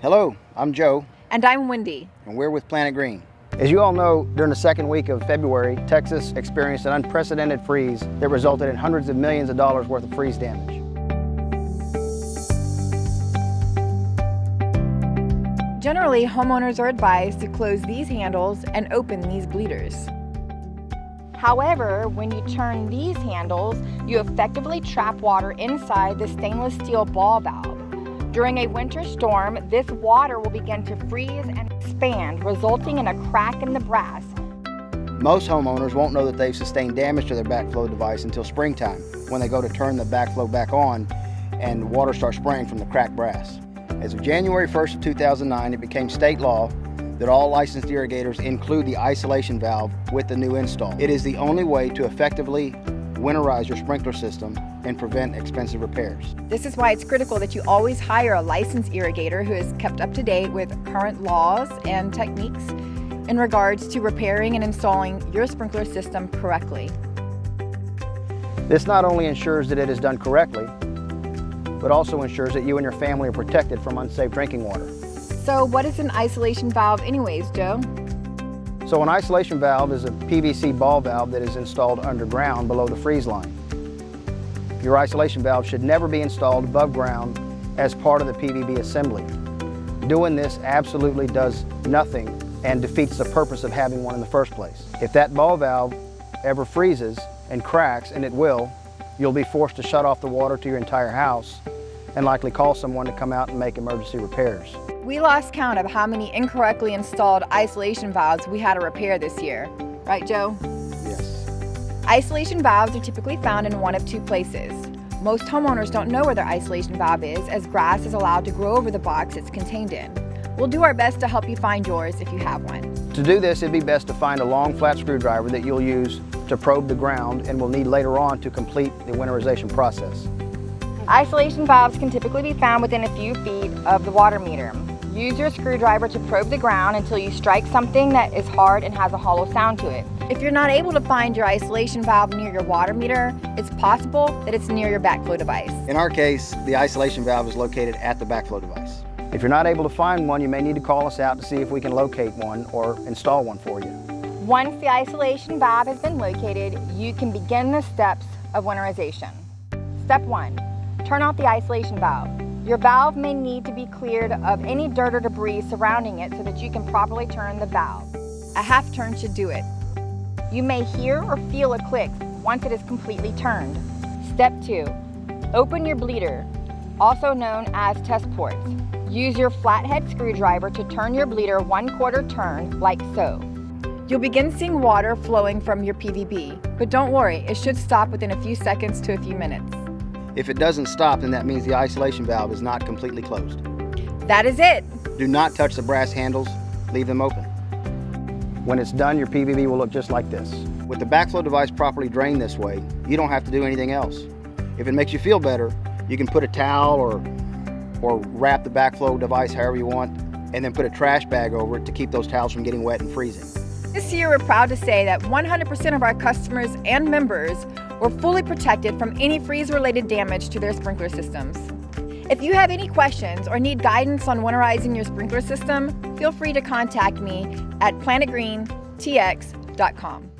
Hello, I'm Joe. And I'm Wendy. And we're with Planet Green. As you all know, during the second week of February, Texas experienced an unprecedented freeze that resulted in hundreds of millions of dollars worth of freeze damage. Generally, homeowners are advised to close these handles and open these bleeders. However, when you turn these handles, you effectively trap water inside the stainless steel ball valve. During a winter storm, this water will begin to freeze and expand, resulting in a crack in the brass. Most homeowners won't know that they've sustained damage to their backflow device until springtime, when they go to turn the backflow back on and water starts spraying from the cracked brass. As of January 1st of 2009, it became state law that all licensed irrigators include the isolation valve with the new install. It is the only way to effectively winterize your sprinkler system and prevent expensive repairs. This is why it's critical that you always hire a licensed irrigator who is kept up to date with current laws and techniques in regards to repairing and installing your sprinkler system correctly. This not only ensures that it is done correctly, but also ensures that you and your family are protected from unsafe drinking water. So what is an isolation valve anyways, Joe? So an isolation valve is a PVC ball valve that is installed underground below the freeze line. Your isolation valve should never be installed above ground as part of the PVB assembly. Doing this absolutely does nothing and defeats the purpose of having one in the first place. If that ball valve ever freezes and cracks, and it will, you'll be forced to shut off the water to your entire house and likely call someone to come out and make emergency repairs. We lost count of how many incorrectly installed isolation valves we had to repair this year. Right, Joe? Yes. Isolation valves are typically found in one of two places. Most homeowners don't know where their isolation valve is, as grass is allowed to grow over the box it's contained in. We'll do our best to help you find yours if you have one. To do this, it'd be best to find a long flat screwdriver that you'll use to probe the ground and will need later on to complete the winterization process. Isolation valves can typically be found within a few feet of the water meter. Use your screwdriver to probe the ground until you strike something that is hard and has a hollow sound to it. If you're not able to find your isolation valve near your water meter, it's possible that it's near your backflow device. In our case, the isolation valve is located at the backflow device. If you're not able to find one, you may need to call us out to see if we can locate one or install one for you. Once the isolation valve has been located, you can begin the steps of winterization. Step 1. Turn off the isolation valve. Your valve may need to be cleared of any dirt or debris surrounding it so that you can properly turn the valve. A half turn should do it. You may hear or feel a click once it is completely turned. Step 2. Open your bleeder, also known as test ports. Use your flathead screwdriver to turn your bleeder 1/4 turn, like so. You'll begin seeing water flowing from your PVB, but don't worry, it should stop within a few seconds to a few minutes. If it doesn't stop, then that means the isolation valve is not completely closed. That is it. Do not touch the brass handles, leave them open. When it's done, your PVB will look just like this. With the backflow device properly drained this way, you don't have to do anything else. If it makes you feel better, you can put a towel or wrap the backflow device however you want, and then put a trash bag over it to keep those towels from getting wet and freezing. This year, we're proud to say that 100% of our customers and members were fully protected from any freeze-related damage to their sprinkler systems. If you have any questions or need guidance on winterizing your sprinkler system, feel free to contact me at planetgreentx.com.